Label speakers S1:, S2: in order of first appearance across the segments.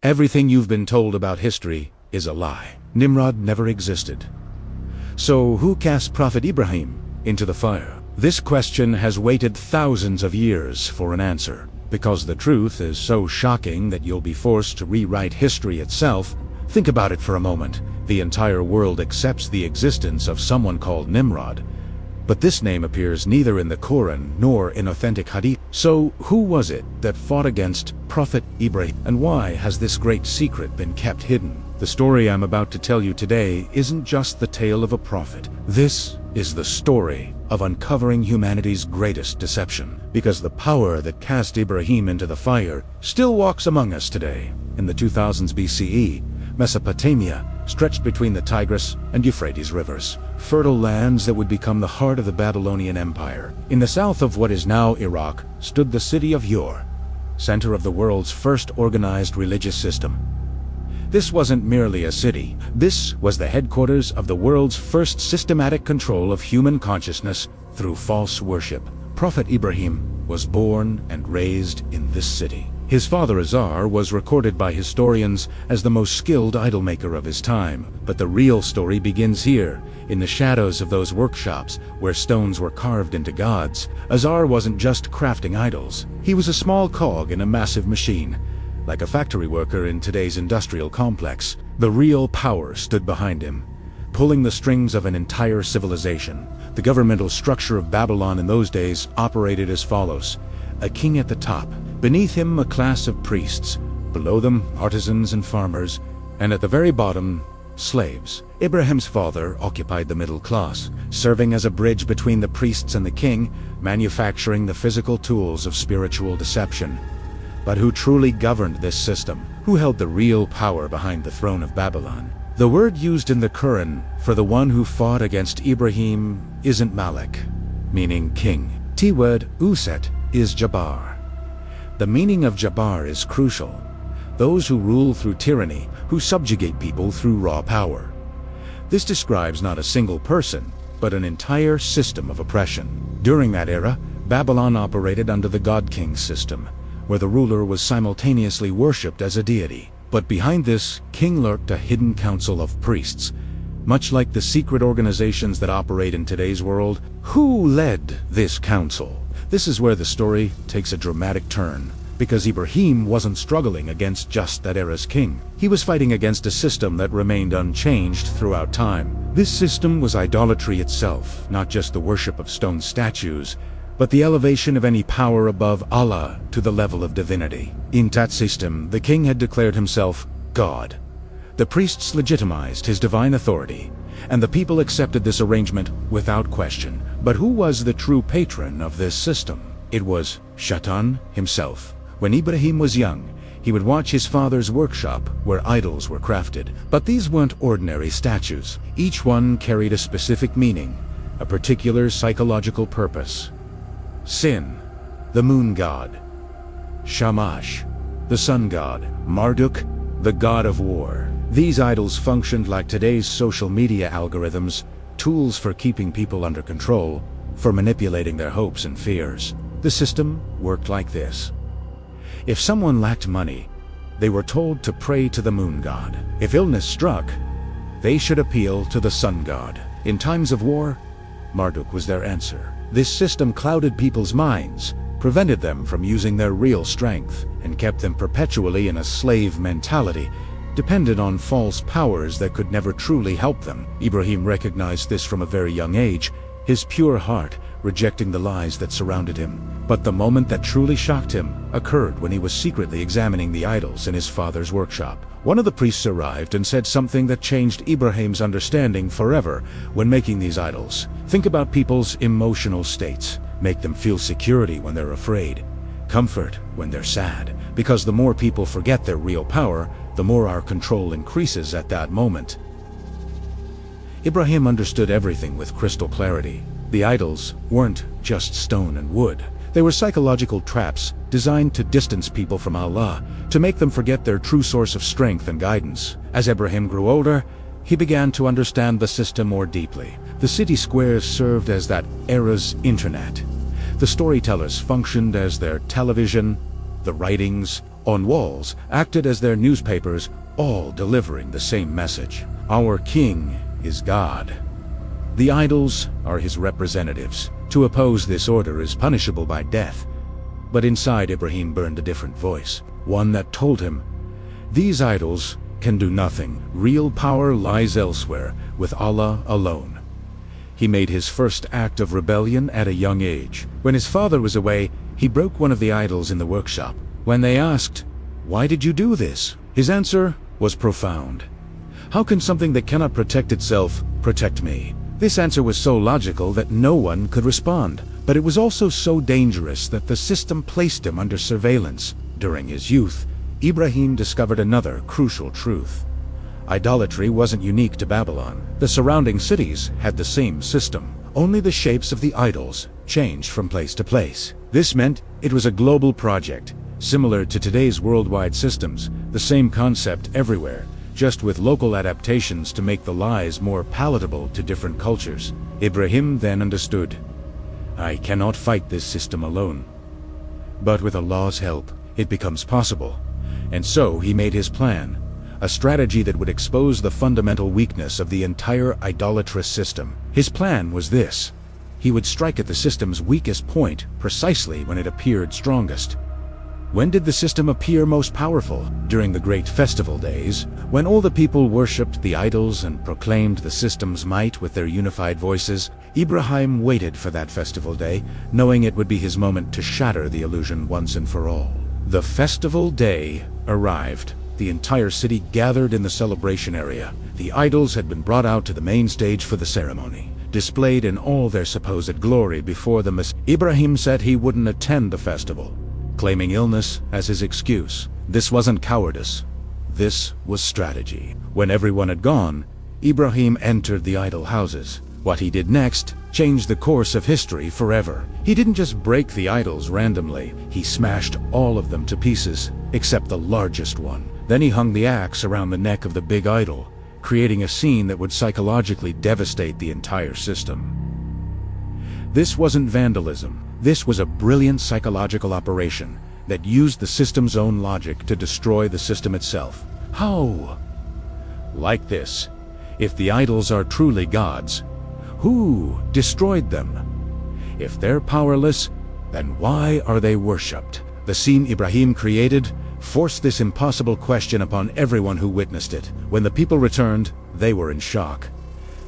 S1: Everything you've been told about history is a lie. Nimrod never existed. So who cast Prophet Ibrahim into the fire? This question has waited thousands of years for an answer. Because the truth is so shocking that you'll be forced to rewrite history itself, think about it for a moment. The entire world accepts the existence of someone called Nimrod. But this name appears neither in the Quran nor in authentic hadith. So who was it that fought against Prophet Ibrahim? And why has this great secret been kept hidden? The story I'm about to tell you today isn't just the tale of a prophet. This is the story of uncovering humanity's greatest deception. Because the power that cast Ibrahim into the fire still walks among us today. In the 2000s BCE, Mesopotamia stretched between the Tigris and Euphrates rivers, fertile lands that would become the heart of the Babylonian Empire. In the south of what is now Iraq stood the city of Ur, center of the world's first organized religious system. This wasn't merely a city. This was the headquarters of the world's first systematic control of human consciousness through false worship. Prophet Ibrahim was born and raised in this city. His father Azar was recorded by historians as the most skilled idol-maker of his time. But the real story begins here, in the shadows of those workshops where stones were carved into gods. Azar wasn't just crafting idols. He was a small cog in a massive machine. Like a factory worker in today's industrial complex, the real power stood behind him, pulling the strings of an entire civilization. The governmental structure of Babylon in those days operated as follows: a king at the top, beneath him a class of priests, below them artisans and farmers, and at the very bottom, slaves. Abraham's father occupied the middle class, serving as a bridge between the priests and the king, manufacturing the physical tools of spiritual deception. But who truly governed this system? Who held the real power behind the throne of Babylon? The word used in the Quran for the one who fought against Ibrahim isn't Malik, meaning king. The word Uset is Jabbar. The meaning of Jabbar is crucial. Those who rule through tyranny, who subjugate people through raw power. This describes not a single person, but an entire system of oppression. During that era, Babylon operated under the God-King system, where the ruler was simultaneously worshipped as a deity. But behind this king lurked a hidden council of priests. Much like the secret organizations that operate in today's world, who led this council? This is where the story takes a dramatic turn, because Ibrahim wasn't struggling against just that era's king. He was fighting against a system that remained unchanged throughout time. This system was idolatry itself, not just the worship of stone statues, but the elevation of any power above Allah to the level of divinity. In that system, the king had declared himself God. The priests legitimized his divine authority, and the people accepted this arrangement without question. But who was the true patron of this system? It was Shaitan himself. When Ibrahim was young, he would watch his father's workshop where idols were crafted. But these weren't ordinary statues. Each one carried a specific meaning, a particular psychological purpose. Sin, the moon god; Shamash, the sun god; Marduk, the god of war. These idols functioned like today's social media algorithms, tools for keeping people under control, for manipulating their hopes and fears. The system worked like this. If someone lacked money, they were told to pray to the moon god. If illness struck, they should appeal to the sun god. In times of war, Marduk was their answer. This system clouded people's minds, prevented them from using their real strength, and kept them perpetually in a slave mentality, dependent on false powers that could never truly help them. Ibrahim recognized this from a very young age, his pure heart rejecting the lies that surrounded him. But the moment that truly shocked him occurred when he was secretly examining the idols in his father's workshop. One of the priests arrived and said something that changed Ibrahim's understanding forever. When making these idols, think about people's emotional states. Make them feel security when they're afraid, comfort when they're sad, because the more people forget their real power, the more our control increases at that moment. Ibrahim understood everything with crystal clarity. The idols weren't just stone and wood. They were psychological traps designed to distance people from Allah, to make them forget their true source of strength and guidance. As Ibrahim grew older, he began to understand the system more deeply. The city squares served as that era's internet. The storytellers functioned as their television, the writings, on walls acted as their newspapers, all delivering the same message. Our king is God. The idols are his representatives. To oppose this order is punishable by death. But inside Ibrahim burned a different voice, one that told him, these idols can do nothing. Real power lies elsewhere, with Allah alone. He made his first act of rebellion at a young age. When his father was away, he broke one of the idols in the workshop. When they asked, why did you do this? His answer was profound. How can something that cannot protect itself protect me? This answer was so logical that no one could respond, but it was also so dangerous that the system placed him under surveillance. During his youth, Ibrahim discovered another crucial truth. Idolatry wasn't unique to Babylon. The surrounding cities had the same system. Only the shapes of the idols changed from place to place. This meant it was a global project, similar to today's worldwide systems, the same concept everywhere, just with local adaptations to make the lies more palatable to different cultures. Ibrahim then understood, I cannot fight this system alone. But with Allah's help, it becomes possible. And so he made his plan, a strategy that would expose the fundamental weakness of the entire idolatrous system. His plan was this. He would strike at the system's weakest point precisely when it appeared strongest. When did the system appear most powerful? During the great festival days, when all the people worshipped the idols and proclaimed the system's might with their unified voices. Ibrahim waited for that festival day, knowing it would be his moment to shatter the illusion once and for all. The festival day arrived. The entire city gathered in the celebration area. The idols had been brought out to the main stage for the ceremony, displayed in all their supposed glory before the Messiah. Ibrahim said he wouldn't attend the festival, claiming illness as his excuse. This wasn't cowardice. This was strategy. When everyone had gone, Ibrahim entered the idol houses. What he did next changed the course of history forever. He didn't just break the idols randomly. He smashed all of them to pieces, except the largest one. Then he hung the axe around the neck of the big idol, creating a scene that would psychologically devastate the entire system. This wasn't vandalism. This was a brilliant psychological operation that used the system's own logic to destroy the system itself. How? Like this. If the idols are truly gods, who destroyed them? If they're powerless, then why are they worshipped? The scene Ibrahim created forced this impossible question upon everyone who witnessed it. When the people returned, they were in shock.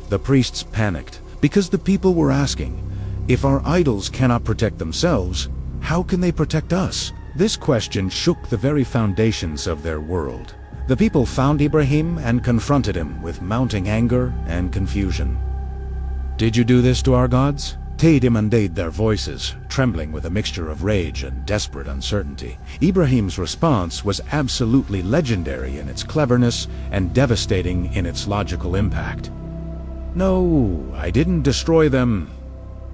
S1: The priests panicked, because the people were asking, if our idols cannot protect themselves, how can they protect us? This question shook the very foundations of their world. The people found Ibrahim and confronted him with mounting anger and confusion. Did you do this to our gods? They demanded, their voices trembling with a mixture of rage and desperate uncertainty. Ibrahim's response was absolutely legendary in its cleverness and devastating in its logical impact. No, I didn't destroy them.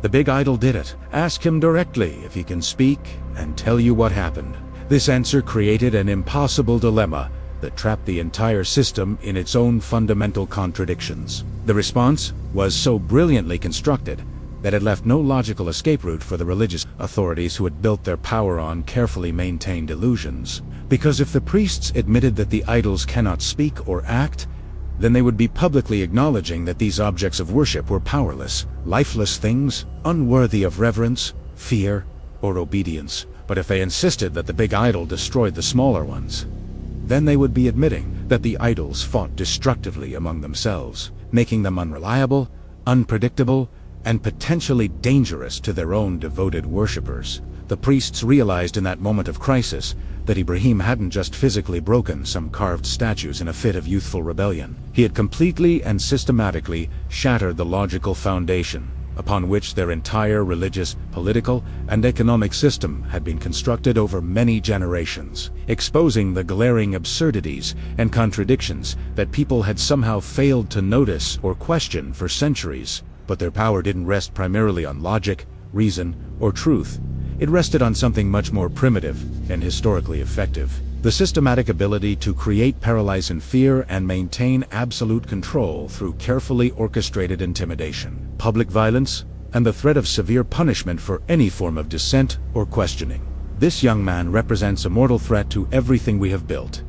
S1: The big idol did it. Ask him directly if he can speak and tell you what happened. This answer created an impossible dilemma that trapped the entire system in its own fundamental contradictions. The response was so brilliantly constructed that it left no logical escape route for the religious authorities who had built their power on carefully maintained illusions. Because if the priests admitted that the idols cannot speak or act, then they would be publicly acknowledging that these objects of worship were powerless, lifeless things, unworthy of reverence, fear, or obedience. But if they insisted that the big idol destroyed the smaller ones, then they would be admitting that the idols fought destructively among themselves, making them unreliable, unpredictable, and potentially dangerous to their own devoted worshippers. The priests realized in that moment of crisis that Ibrahim hadn't just physically broken some carved statues in a fit of youthful rebellion. He had completely and systematically shattered the logical foundation upon which their entire religious, political, and economic system had been constructed over many generations, exposing the glaring absurdities and contradictions that people had somehow failed to notice or question for centuries. But their power didn't rest primarily on logic, reason, or truth. It rested on something much more primitive and historically effective: the systematic ability to create paralysis and fear and maintain absolute control through carefully orchestrated intimidation, public violence, and the threat of severe punishment for any form of dissent or questioning. This young man represents a mortal threat to everything we have built.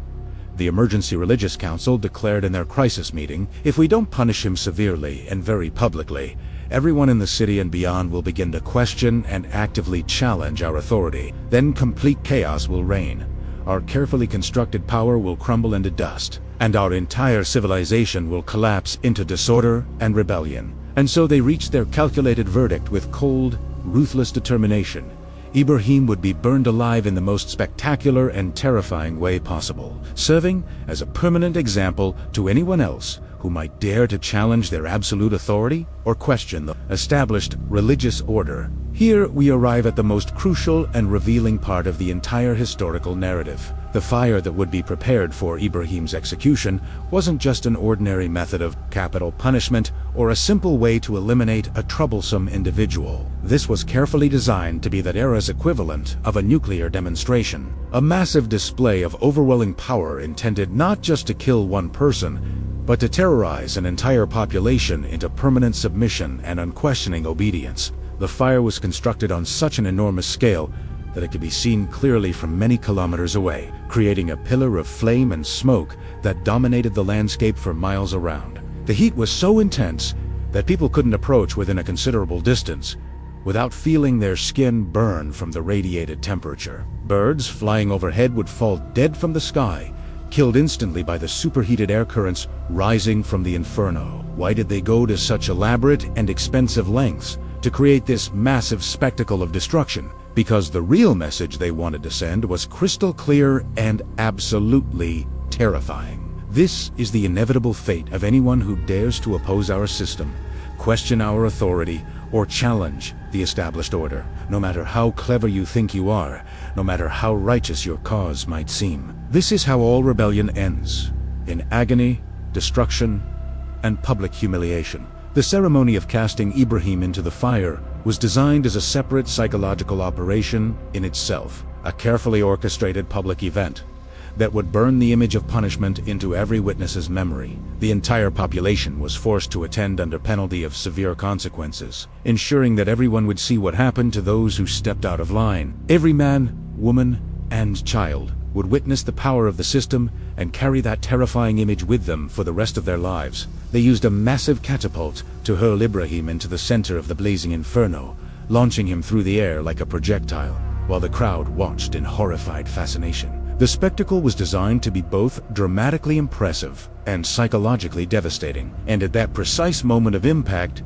S1: The Emergency Religious Council declared in their crisis meeting, if we don't punish him severely and very publicly, everyone in the city and beyond will begin to question and actively challenge our authority. Then complete chaos will reign. Our carefully constructed power will crumble into dust, and our entire civilization will collapse into disorder and rebellion. And so they reached their calculated verdict with cold, ruthless determination. Ibrahim would be burned alive in the most spectacular and terrifying way possible, serving as a permanent example to anyone else who might dare to challenge their absolute authority or question the established religious order. Here we arrive at the most crucial and revealing part of the entire historical narrative. The fire that would be prepared for Ibrahim's execution wasn't just an ordinary method of capital punishment or a simple way to eliminate a troublesome individual. This was carefully designed to be that era's equivalent of a nuclear demonstration, a massive display of overwhelming power intended not just to kill one person, but to terrorize an entire population into permanent submission and unquestioning obedience. The fire was constructed on such an enormous scale that it could be seen clearly from many kilometers away, creating a pillar of flame and smoke that dominated the landscape for miles around. The heat was so intense that people couldn't approach within a considerable distance without feeling their skin burn from the radiated temperature. Birds flying overhead would fall dead from the sky, killed instantly by the superheated air currents rising from the inferno. Why did they go to such elaborate and expensive lengths to create this massive spectacle of destruction? Because the real message they wanted to send was crystal clear and absolutely terrifying. This is the inevitable fate of anyone who dares to oppose our system, question our authority, or challenge the established order. No matter how clever you think you are, no matter how righteous your cause might seem. This is how all rebellion ends, in agony, destruction, and public humiliation. The ceremony of casting Ibrahim into the fire was designed as a separate psychological operation in itself, a carefully orchestrated public event that would burn the image of punishment into every witness's memory. The entire population was forced to attend under penalty of severe consequences, ensuring that everyone would see what happened to those who stepped out of line. Every man, woman, and child would witness the power of the system and carry that terrifying image with them for the rest of their lives. They used a massive catapult to hurl Ibrahim into the center of the blazing inferno, launching him through the air like a projectile, while the crowd watched in horrified fascination. The spectacle was designed to be both dramatically impressive and psychologically devastating, and at that precise moment of impact,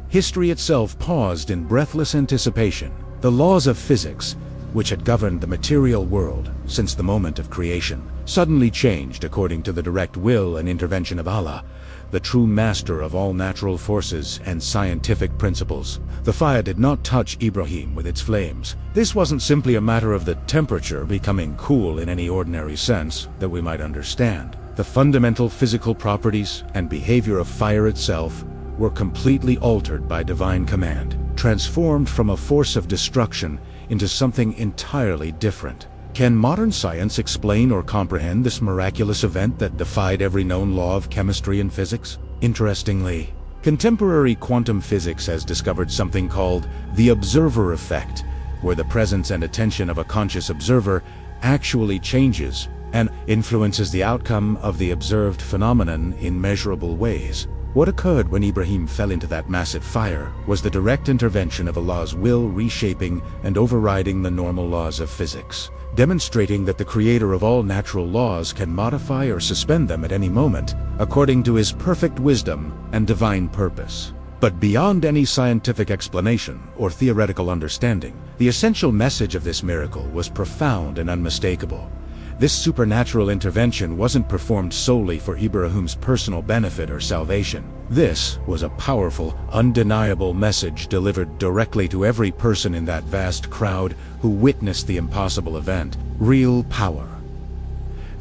S1: history itself paused in breathless anticipation. The laws of physics, which had governed the material world since the moment of creation, suddenly changed according to the direct will and intervention of Allah, the true master of all natural forces and scientific principles. The fire did not touch Ibrahim with its flames. This wasn't simply a matter of the temperature becoming cool in any ordinary sense that we might understand. The fundamental physical properties and behavior of fire itself were completely altered by divine command, transformed from a force of destruction into something entirely different. Can modern science explain or comprehend this miraculous event that defied every known law of chemistry and physics? Interestingly, contemporary quantum physics has discovered something called the observer effect, where the presence and attention of a conscious observer actually changes and influences the outcome of the observed phenomenon in measurable ways. What occurred when Ibrahim fell into that massive fire was the direct intervention of Allah's will reshaping and overriding the normal laws of physics, demonstrating that the creator of all natural laws can modify or suspend them at any moment, according to his perfect wisdom and divine purpose. But beyond any scientific explanation or theoretical understanding, the essential message of this miracle was profound and unmistakable. This supernatural intervention wasn't performed solely for Ibrahim's personal benefit or salvation. This was a powerful, undeniable message delivered directly to every person in that vast crowd who witnessed the impossible event. Real power.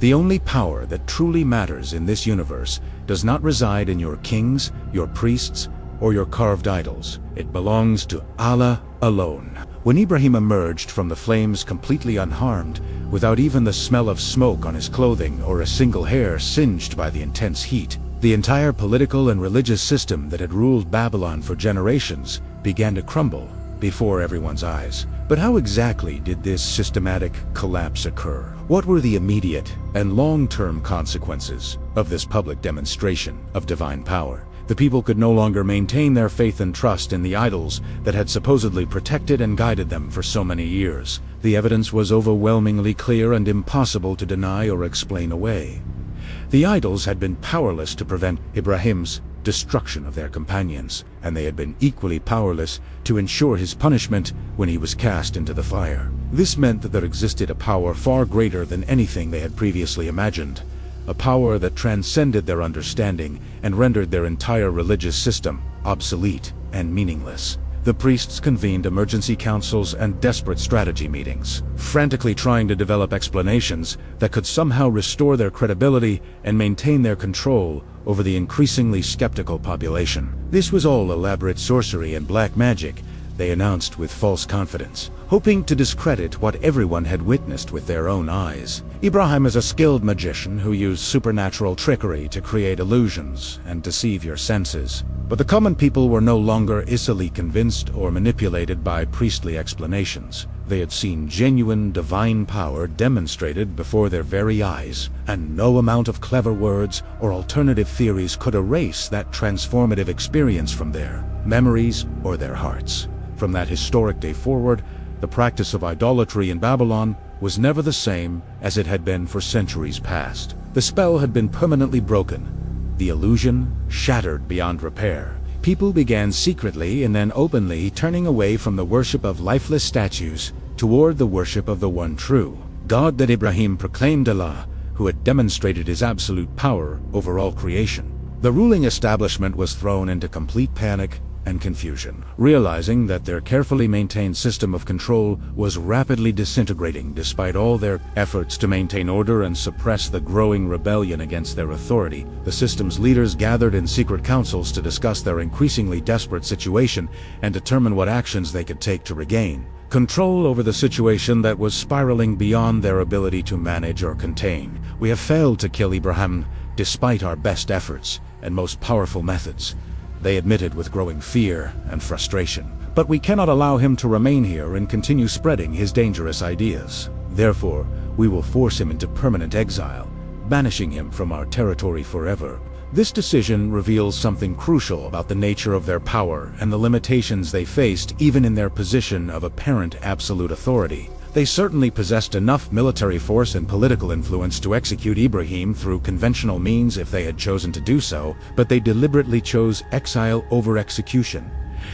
S1: The only power that truly matters in this universe does not reside in your kings, your priests, or your carved idols. It belongs to Allah alone. When Ibrahim emerged from the flames completely unharmed, without even the smell of smoke on his clothing or a single hair singed by the intense heat, the entire political and religious system that had ruled Babylon for generations began to crumble. before everyone's eyes. But how exactly did this systematic collapse occur? What were the immediate and long-term consequences of this public demonstration of divine power? The people could no longer maintain their faith and trust in the idols that had supposedly protected and guided them for so many years. The evidence was overwhelmingly clear and impossible to deny or explain away. The idols had been powerless to prevent Abraham's destruction of their companions, and they had been equally powerless to ensure his punishment when he was cast into the fire. This meant that there existed a power far greater than anything they had previously imagined, a power that transcended their understanding and rendered their entire religious system obsolete and meaningless. The priests convened emergency councils and desperate strategy meetings, frantically trying to develop explanations that could somehow restore their credibility and maintain their control over the increasingly skeptical population. This was all elaborate sorcery and black magic, they announced with false confidence, hoping to discredit what everyone had witnessed with their own eyes. Abraham is a skilled magician who used supernatural trickery to create illusions and deceive your senses. But the common people were no longer easily convinced or manipulated by priestly explanations. They had seen genuine divine power demonstrated before their very eyes, and no amount of clever words or alternative theories could erase that transformative experience from their memories or their hearts. From that historic day forward, the practice of idolatry in Babylon was never the same as it had been for centuries past. The spell had been permanently broken, the illusion shattered beyond repair. People began secretly and then openly turning away from the worship of lifeless statues toward the worship of the one true God that Abraham proclaimed, Allah, who had demonstrated his absolute power over all creation. The ruling establishment was thrown into complete panic and confusion, realizing that their carefully maintained system of control was rapidly disintegrating despite all their efforts to maintain order and suppress the growing rebellion against their authority. The system's leaders gathered in secret councils to discuss their increasingly desperate situation and determine what actions they could take to regain control over the situation that was spiraling beyond their ability to manage or contain. We have failed to kill Abraham despite our best efforts and most powerful methods, they admitted with growing fear and frustration. But we cannot allow him to remain here and continue spreading his dangerous ideas. Therefore, we will force him into permanent exile, banishing him from our territory forever. This decision reveals something crucial about the nature of their power and the limitations they faced even in their position of apparent absolute authority. They certainly possessed enough military force and political influence to execute Ibrahim through conventional means if they had chosen to do so, but they deliberately chose exile over execution.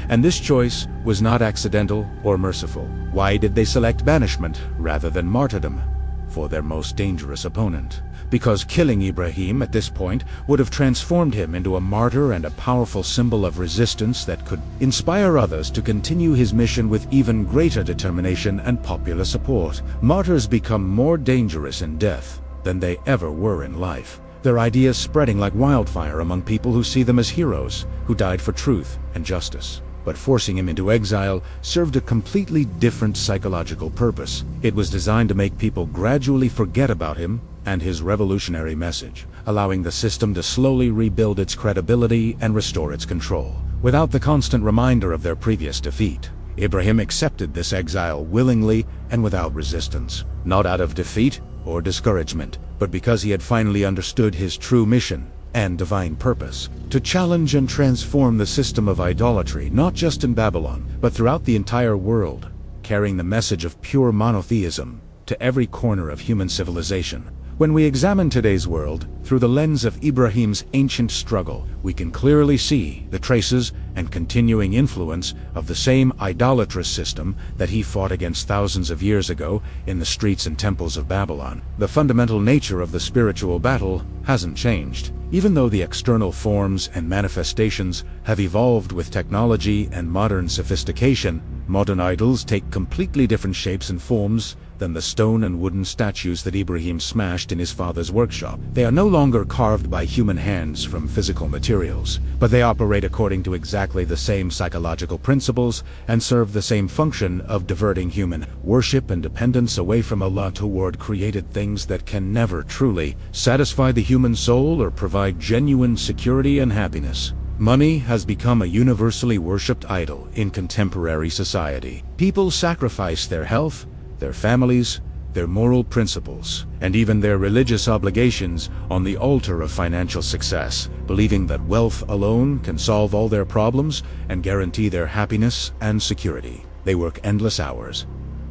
S1: And this choice was not accidental or merciful. Why did they select banishment rather than martyrdom for their most dangerous opponent? Because killing Ibrahim at this point would have transformed him into a martyr and a powerful symbol of resistance that could inspire others to continue his mission with even greater determination and popular support. Martyrs become more dangerous in death than they ever were in life, their ideas spreading like wildfire among people who see them as heroes who died for truth and justice. But forcing him into exile served a completely different psychological purpose. It was designed to make people gradually forget about him and his revolutionary message, allowing the system to slowly rebuild its credibility and restore its control, without the constant reminder of their previous defeat. Abraham accepted this exile willingly and without resistance, not out of defeat or discouragement, but because he had finally understood his true mission and divine purpose, to challenge and transform the system of idolatry, not just in Babylon, but throughout the entire world, carrying the message of pure monotheism to every corner of human civilization. When we examine today's world through the lens of Ibrahim's ancient struggle, we can clearly see the traces and continuing influence of the same idolatrous system that he fought against thousands of years ago in the streets and temples of Babylon. The fundamental nature of the spiritual battle hasn't changed. Even though the external forms and manifestations have evolved with technology and modern sophistication, modern idols take completely different shapes and forms than the stone and wooden statues that Ibrahim smashed in his father's workshop. They are no longer carved by human hands from physical materials, but they operate according to exactly the same psychological principles and serve the same function of diverting human worship and dependence away from Allah toward created things that can never truly satisfy the human soul or provide genuine security and happiness. Money has become a universally worshipped idol in contemporary society. People sacrifice their health, their families, their moral principles, and even their religious obligations on the altar of financial success, believing that wealth alone can solve all their problems and guarantee their happiness and security. They work endless hours,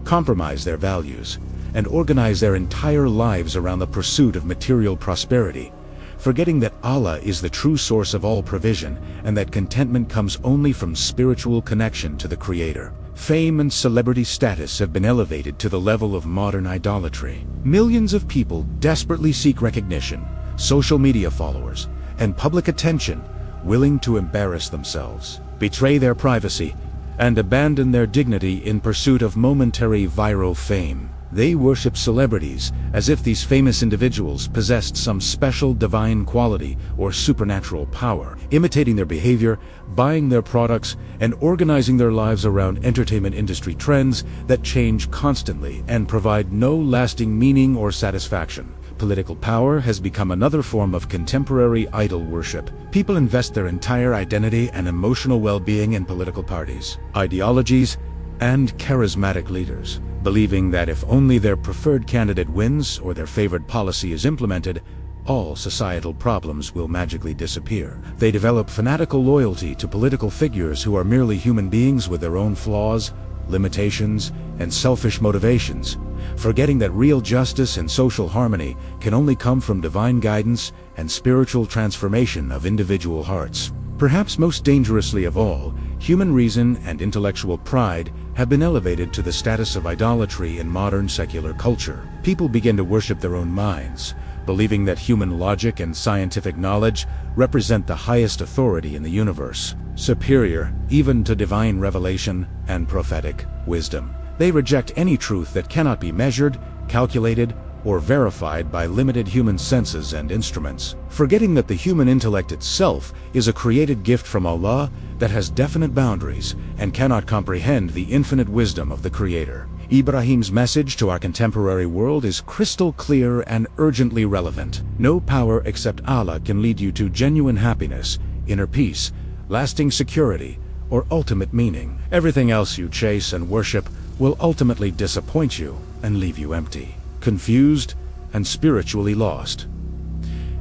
S1: compromise their values, and organize their entire lives around the pursuit of material prosperity, forgetting that Allah is the true source of all provision and that contentment comes only from spiritual connection to the Creator. Fame and celebrity status have been elevated to the level of modern idolatry. Millions of people desperately seek recognition, social media followers, and public attention, willing to embarrass themselves, betray their privacy, and abandon their dignity in pursuit of momentary viral fame. They worship celebrities as if these famous individuals possessed some special divine quality or supernatural power, imitating their behavior, buying their products, and organizing their lives around entertainment industry trends that change constantly and provide no lasting meaning or satisfaction. Political power has become another form of contemporary idol worship. People invest their entire identity and emotional well-being in political parties, ideologies, and charismatic leaders, believing that if only their preferred candidate wins or their favored policy is implemented, all societal problems will magically disappear. They develop fanatical loyalty to political figures who are merely human beings with their own flaws, limitations, and selfish motivations, forgetting that real justice and social harmony can only come from divine guidance and spiritual transformation of individual hearts. Perhaps most dangerously of all, human reason and intellectual pride have been elevated to the status of idolatry in modern secular culture. People begin to worship their own minds, believing that human logic and scientific knowledge represent the highest authority in the universe, superior even to divine revelation and prophetic wisdom. They reject any truth that cannot be measured, calculated, or verified by limited human senses and instruments, forgetting that the human intellect itself is a created gift from Allah that has definite boundaries and cannot comprehend the infinite wisdom of the Creator. Ibrahim's message to our contemporary world is crystal clear and urgently relevant. No power except Allah can lead you to genuine happiness, inner peace, lasting security, or ultimate meaning. Everything else you chase and worship will ultimately disappoint you and leave you empty, confused, and spiritually lost.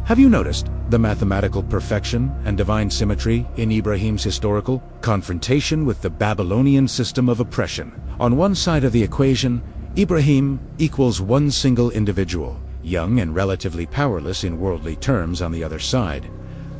S1: Have you noticed the mathematical perfection and divine symmetry in Ibrahim's historical confrontation with the Babylonian system of oppression? On one side of the equation, Ibrahim equals one single individual, young and relatively powerless in worldly terms. On the other side,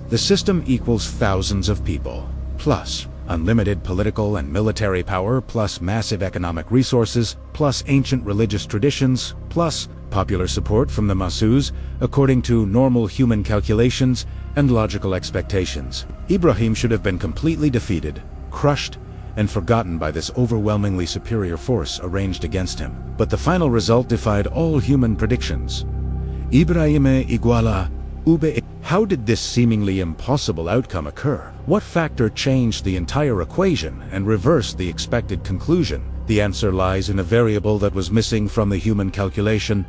S1: the system equals thousands of people, plus unlimited political and military power, plus massive economic resources, plus ancient religious traditions, plus popular support from the masses, according to normal human calculations and logical expectations. Ibrahim should have been completely defeated, crushed, and forgotten by this overwhelmingly superior force arranged against him. But the final result defied all human predictions. Ibrahim iguala ube. How did this seemingly impossible outcome occur? What factor changed the entire equation and reversed the expected conclusion? The answer lies in a variable that was missing from the human calculation: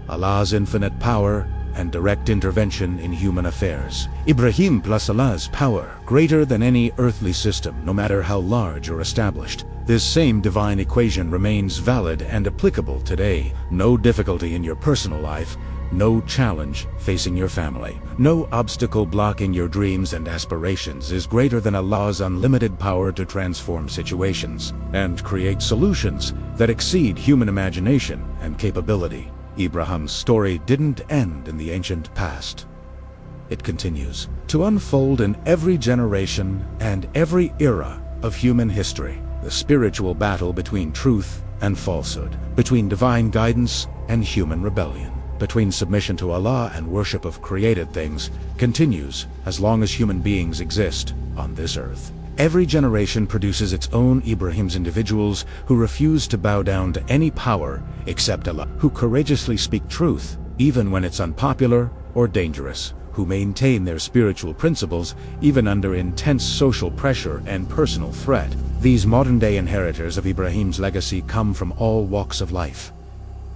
S1: Allah's infinite power and direct intervention in human affairs. Ibrahim plus Allah's power, greater than any earthly system, no matter how large or established. This same divine equation remains valid and applicable today. No difficulty in your personal life, no challenge facing your family, no obstacle blocking your dreams and aspirations is greater than Allah's unlimited power to transform situations and create solutions that exceed human imagination and capability. Ibrahim's story didn't end in the ancient past. It continues to unfold in every generation and every era of human history. The spiritual battle between truth and falsehood, between divine guidance and human rebellion, between submission to Allah and worship of created things, continues as long as human beings exist on this earth. Every generation produces its own Ibrahims, individuals who refuse to bow down to any power except Allah, who courageously speak truth even when it's unpopular or dangerous, who maintain their spiritual principles even under intense social pressure and personal threat. These modern-day inheritors of Ibrahim's legacy come from all walks of life: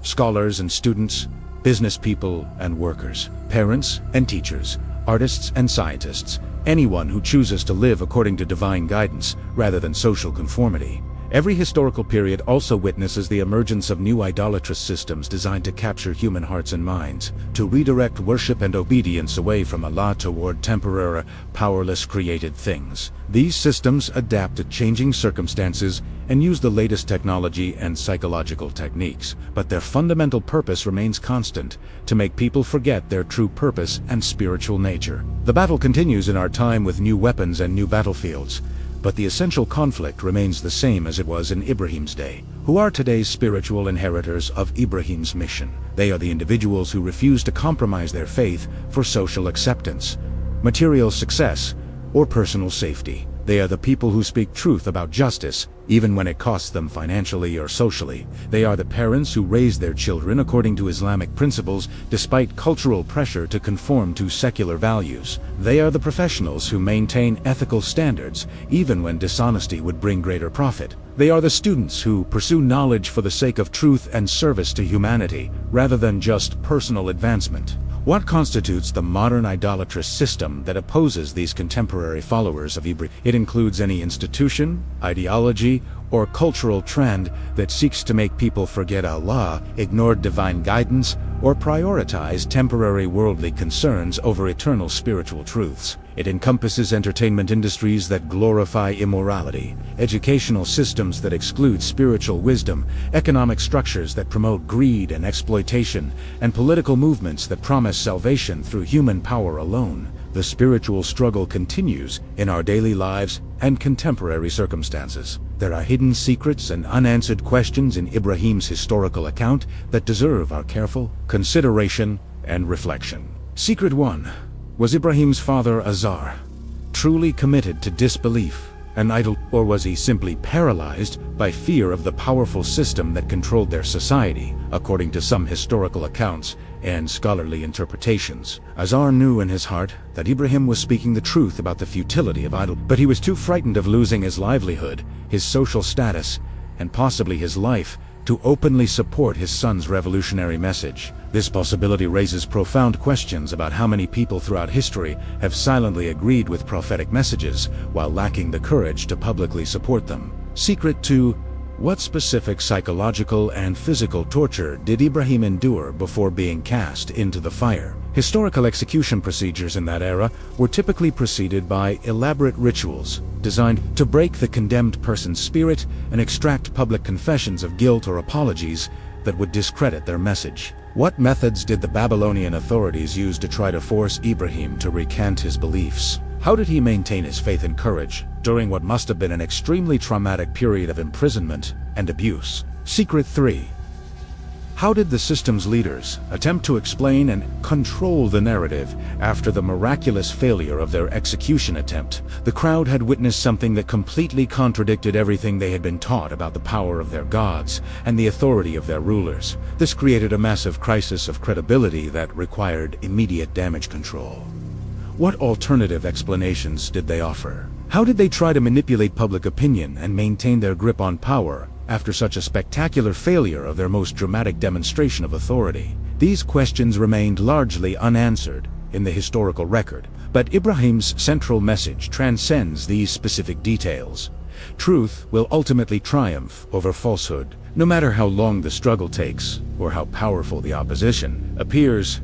S1: scholars and students, business people and workers, parents and teachers, artists and scientists, anyone who chooses to live according to divine guidance rather than social conformity. Every historical period also witnesses the emergence of new idolatrous systems designed to capture human hearts and minds, to redirect worship and obedience away from Allah toward temporary, powerless created things. These systems adapt to changing circumstances and use the latest technology and psychological techniques, but their fundamental purpose remains constant: to make people forget their true purpose and spiritual nature. The battle continues in our time with new weapons and new battlefields, but the essential conflict remains the same as it was in Ibrahim's day. Who are today's spiritual inheritors of Ibrahim's mission? They are the individuals who refuse to compromise their faith for social acceptance, material success, or personal safety. They are the people who speak truth about justice, even when it costs them financially or socially. They are the parents who raise their children according to Islamic principles, despite cultural pressure to conform to secular values. They are the professionals who maintain ethical standards, even when dishonesty would bring greater profit. They are the students who pursue knowledge for the sake of truth and service to humanity, rather than just personal advancement. What constitutes the modern idolatrous system that opposes these contemporary followers of Ibrahim? It includes any institution, ideology, or cultural trend that seeks to make people forget Allah, ignore divine guidance, or prioritize temporary worldly concerns over eternal spiritual truths. It encompasses entertainment industries that glorify immorality, educational systems that exclude spiritual wisdom, economic structures that promote greed and exploitation, and political movements that promise salvation through human power alone. The spiritual struggle continues in our daily lives and contemporary circumstances. There are hidden secrets and unanswered questions in Ibrahim's historical account that deserve our careful consideration and reflection. Secret 1. Was Ibrahim's father Azar truly committed to disbelief, an idol, or was he simply paralyzed by fear of the powerful system that controlled their society? According to some historical accounts and scholarly interpretations, Azar knew in his heart that Ibrahim was speaking the truth about the futility of idol, but he was too frightened of losing his livelihood, his social status, and possibly his life to openly support his son's revolutionary message. This possibility raises profound questions about how many people throughout history have silently agreed with prophetic messages while lacking the courage to publicly support them. Secret 2. What specific psychological and physical torture did Ibrahim endure before being cast into the fire? Historical execution procedures in that era were typically preceded by elaborate rituals designed to break the condemned person's spirit and extract public confessions of guilt or apologies that would discredit their message. What methods did the Babylonian authorities use to try to force Ibrahim to recant his beliefs? How did he maintain his faith and courage during what must have been an extremely traumatic period of imprisonment and abuse? Secret 3. How did the system's leaders attempt to explain and control the narrative after the miraculous failure of their execution attempt? The crowd had witnessed something that completely contradicted everything they had been taught about the power of their gods and the authority of their rulers. This created a massive crisis of credibility that required immediate damage control. What alternative explanations did they offer? How did they try to manipulate public opinion and maintain their grip on power after such a spectacular failure of their most dramatic demonstration of authority? These questions remained largely unanswered in the historical record, but Ibrahim's central message transcends these specific details. Truth will ultimately triumph over falsehood, no matter how long the struggle takes or how powerful the opposition appears.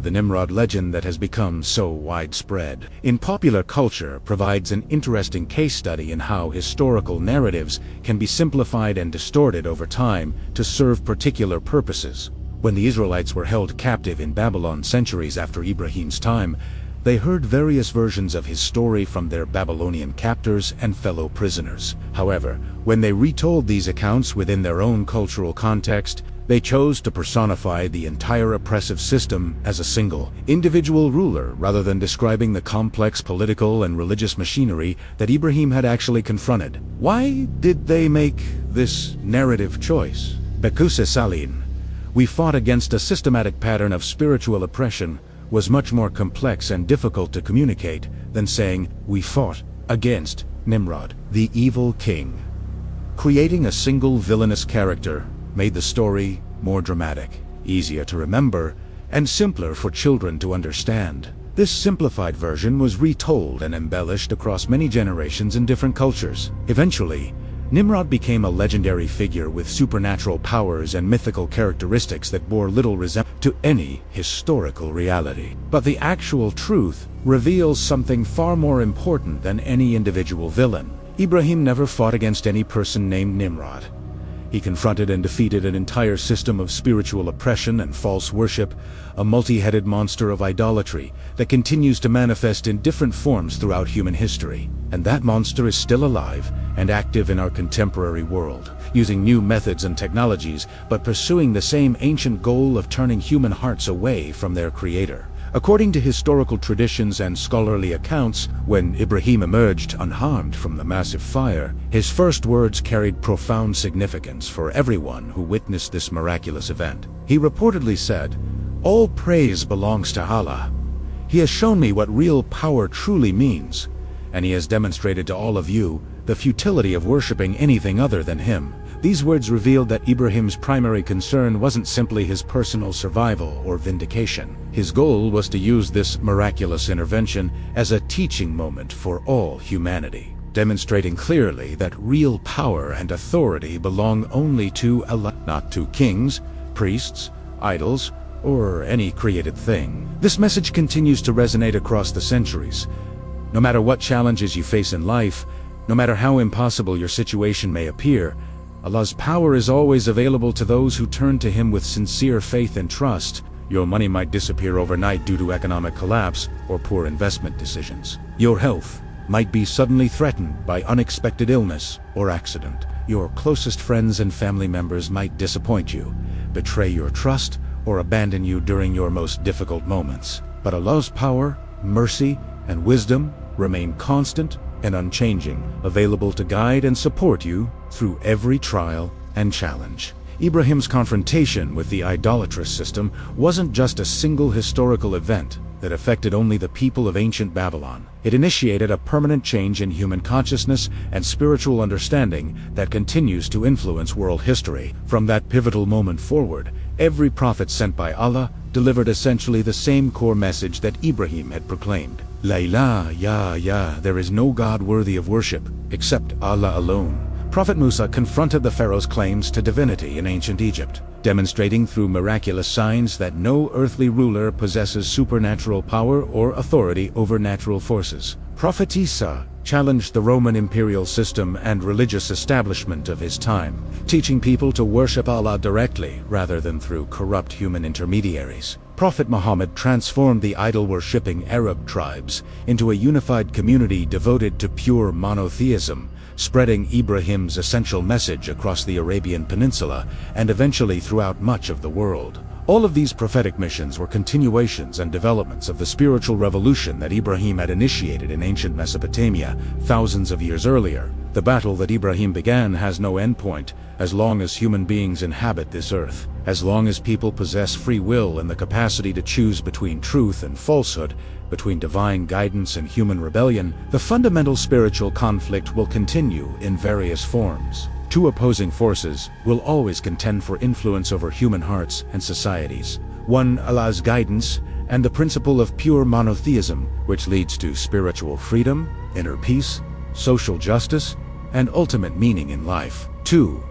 S1: The Nimrod legend that has become so widespread in popular culture provides an interesting case study in how historical narratives can be simplified and distorted over time to serve particular purposes. When the Israelites were held captive in Babylon centuries after Ibrahim's time, they heard various versions of his story from their Babylonian captors and fellow prisoners. However, when they retold these accounts within their own cultural context, they chose to personify the entire oppressive system as a single, individual ruler rather than describing the complex political and religious machinery that Ibrahim had actually confronted. Why did they make this narrative choice? Bekuse Salin, we fought against a systematic pattern of spiritual oppression, was much more complex and difficult to communicate than saying we fought against Nimrod, the evil king. Creating a single villainous character made the story more dramatic, easier to remember, and simpler for children to understand. This simplified version was retold and embellished across many generations in different cultures. Eventually, Nimrod became a legendary figure with supernatural powers and mythical characteristics that bore little resemblance to any historical reality. But the actual truth reveals something far more important than any individual villain. Ibrahim never fought against any person named Nimrod. He confronted and defeated an entire system of spiritual oppression and false worship, a multi-headed monster of idolatry that continues to manifest in different forms throughout human history. And that monster is still alive and active in our contemporary world, using new methods and technologies, but pursuing the same ancient goal of turning human hearts away from their creator. According to historical traditions and scholarly accounts, when Ibrahim emerged unharmed from the massive fire, his first words carried profound significance for everyone who witnessed this miraculous event. He reportedly said, "All praise belongs to Allah. He has shown me what real power truly means, and he has demonstrated to all of you the futility of worshipping anything other than him." These words revealed that Ibrahim's primary concern wasn't simply his personal survival or vindication. His goal was to use this miraculous intervention as a teaching moment for all humanity, demonstrating clearly that real power and authority belong only to Allah, not to kings, priests, idols, or any created thing. This message continues to resonate across the centuries. No matter what challenges you face in life, no matter how impossible your situation may appear, Allah's power is always available to those who turn to Him with sincere faith and trust. Your money might disappear overnight due to economic collapse or poor investment decisions. Your health might be suddenly threatened by unexpected illness or accident. Your closest friends and family members might disappoint you, betray your trust, or abandon you during your most difficult moments. But Allah's power, mercy, and wisdom remain constant and unchanging, available to guide and support you through every trial and challenge. Ibrahim's confrontation with the idolatrous system wasn't just a single historical event that affected only the people of ancient Babylon. It initiated a permanent change in human consciousness and spiritual understanding that continues to influence world history. From that pivotal moment forward, every prophet sent by Allah delivered essentially the same core message that Ibrahim had proclaimed. La ilaha, there is no God worthy of worship except Allah alone. Prophet Musa confronted the pharaoh's claims to divinity in ancient Egypt, demonstrating through miraculous signs that no earthly ruler possesses supernatural power or authority over natural forces. Prophet Isa challenged the Roman imperial system and religious establishment of his time, teaching people to worship Allah directly rather than through corrupt human intermediaries. Prophet Muhammad transformed the idol-worshipping Arab tribes into a unified community devoted to pure monotheism, spreading Ibrahim's essential message across the Arabian Peninsula and eventually throughout much of the world. All of these prophetic missions were continuations and developments of the spiritual revolution that Ibrahim had initiated in ancient Mesopotamia thousands of years earlier. The battle that Ibrahim began has no endpoint as long as human beings inhabit this earth. As long as people possess free will and the capacity to choose between truth and falsehood, between divine guidance and human rebellion, the fundamental spiritual conflict will continue in various forms. Two opposing forces will always contend for influence over human hearts and societies. One, Allah's guidance, and the principle of pure monotheism, which leads to spiritual freedom, inner peace, social justice, and ultimate meaning in life. Two,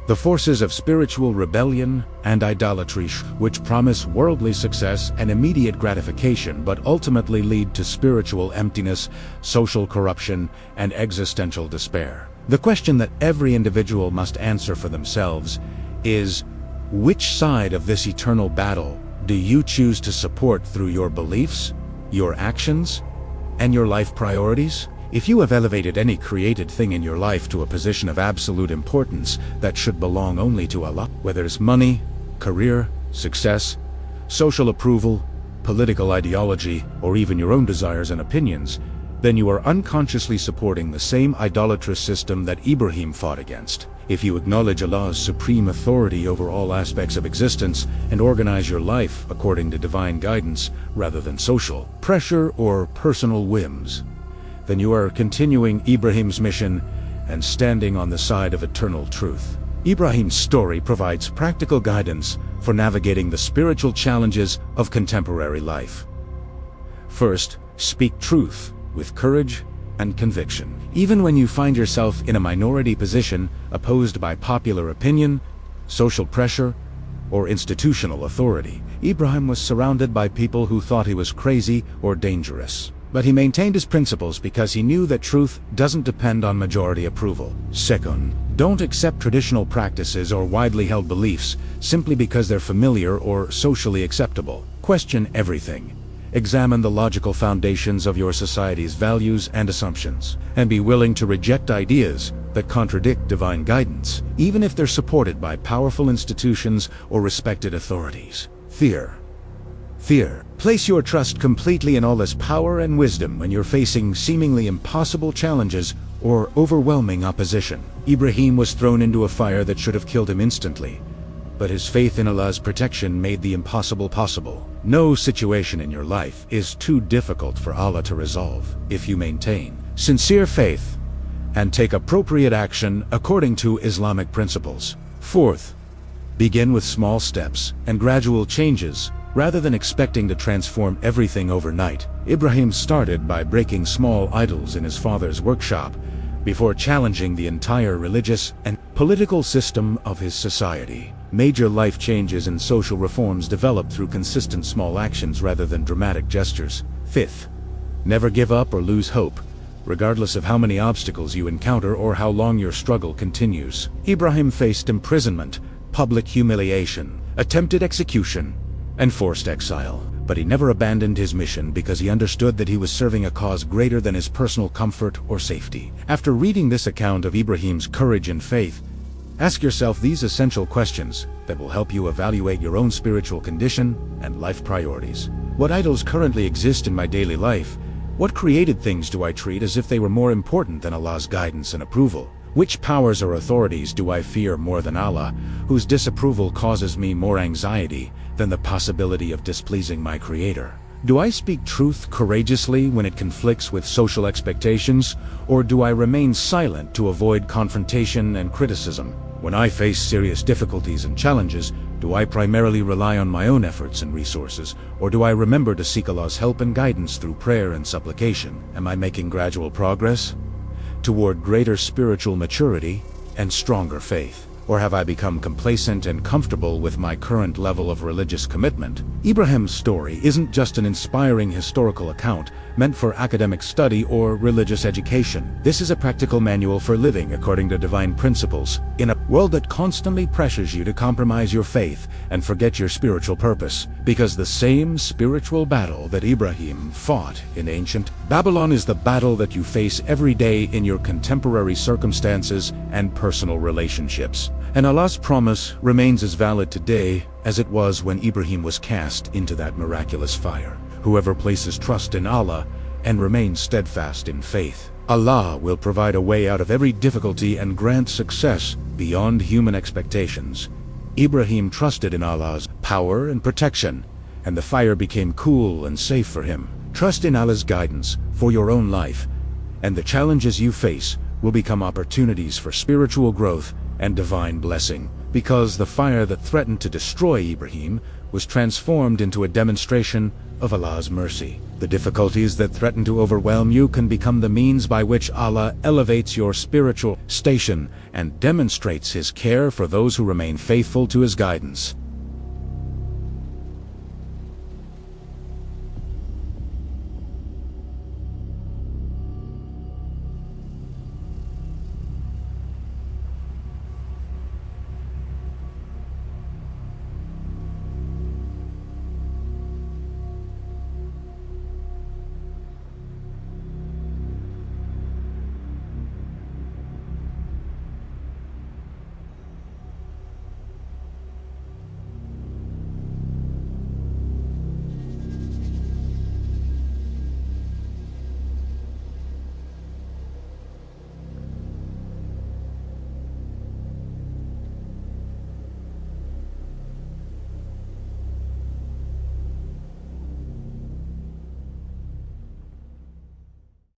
S1: the forces of spiritual rebellion and idolatry, which promise worldly success and immediate gratification but ultimately lead to spiritual emptiness, social corruption, and existential despair. The question that every individual must answer for themselves is, which side of this eternal battle do you choose to support through your beliefs, your actions, and your life priorities? If you have elevated any created thing in your life to a position of absolute importance that should belong only to Allah, whether it's money, career, success, social approval, political ideology, or even your own desires and opinions, then you are unconsciously supporting the same idolatrous system that Ibrahim fought against. If you acknowledge Allah's supreme authority over all aspects of existence and organize your life according to divine guidance rather than social pressure or personal whims, then you are continuing Ibrahim's mission and standing on the side of eternal truth. Ibrahim's story provides practical guidance for navigating the spiritual challenges of contemporary life. First, speak truth with courage and conviction. Even when you find yourself in a minority position, opposed by popular opinion, social pressure, or institutional authority, Abraham was surrounded by people who thought he was crazy or dangerous. But he maintained his principles because he knew that truth doesn't depend on majority approval. Second, don't accept traditional practices or widely held beliefs simply because they're familiar or socially acceptable. Question everything. Examine the logical foundations of your society's values and assumptions, and be willing to reject ideas that contradict divine guidance, even if they're supported by powerful institutions or respected authorities. Fear. Place your trust completely in Allah's power and wisdom when you're facing seemingly impossible challenges or overwhelming opposition. Ibrahim was thrown into a fire that should have killed him instantly, but his faith in Allah's protection made the impossible possible. No situation in your life is too difficult for Allah to resolve if you maintain sincere faith and take appropriate action according to Islamic principles. Fourth, begin with small steps and gradual changes rather than expecting to transform everything overnight. Ibrahim started by breaking small idols in his father's workshop before challenging the entire religious and political system of his society. Major life changes and social reforms developed through consistent small actions rather than dramatic gestures. Fifth, never give up or lose hope, regardless of how many obstacles you encounter or how long your struggle continues. Ibrahim faced imprisonment, public humiliation, attempted execution, and forced exile. But he never abandoned his mission because he understood that he was serving a cause greater than his personal comfort or safety. After reading this account of Ibrahim's courage and faith, ask yourself these essential questions that will help you evaluate your own spiritual condition and life priorities. What idols currently exist in my daily life? What created things do I treat as if they were more important than Allah's guidance and approval? Which powers or authorities do I fear more than Allah, whose disapproval causes me more anxiety than the possibility of displeasing my Creator? Do I speak truth courageously when it conflicts with social expectations, or do I remain silent to avoid confrontation and criticism? When I face serious difficulties and challenges, do I primarily rely on my own efforts and resources, or do I remember to seek Allah's help and guidance through prayer and supplication? Am I making gradual progress toward greater spiritual maturity and stronger faith? Or have I become complacent and comfortable with my current level of religious commitment? Ibrahim's story isn't just an inspiring historical account meant for academic study or religious education. This is a practical manual for living according to divine principles in a world that constantly pressures you to compromise your faith and forget your spiritual purpose. Because the same spiritual battle that Ibrahim fought in ancient Babylon is the battle that you face every day in your contemporary circumstances and personal relationships. And Allah's promise remains as valid today as it was when Ibrahim was cast into that miraculous fire. Whoever places trust in Allah and remains steadfast in faith, Allah will provide a way out of every difficulty and grant success beyond human expectations. Ibrahim trusted in Allah's power and protection, and the fire became cool and safe for him. Trust in Allah's guidance for your own life, and the challenges you face will become opportunities for spiritual growth and divine blessing, because the fire that threatened to destroy Ibrahim was transformed into a demonstration of Allah's mercy. The difficulties that threaten to overwhelm you can become the means by which Allah elevates your spiritual station and demonstrates His care for those who remain faithful to His guidance.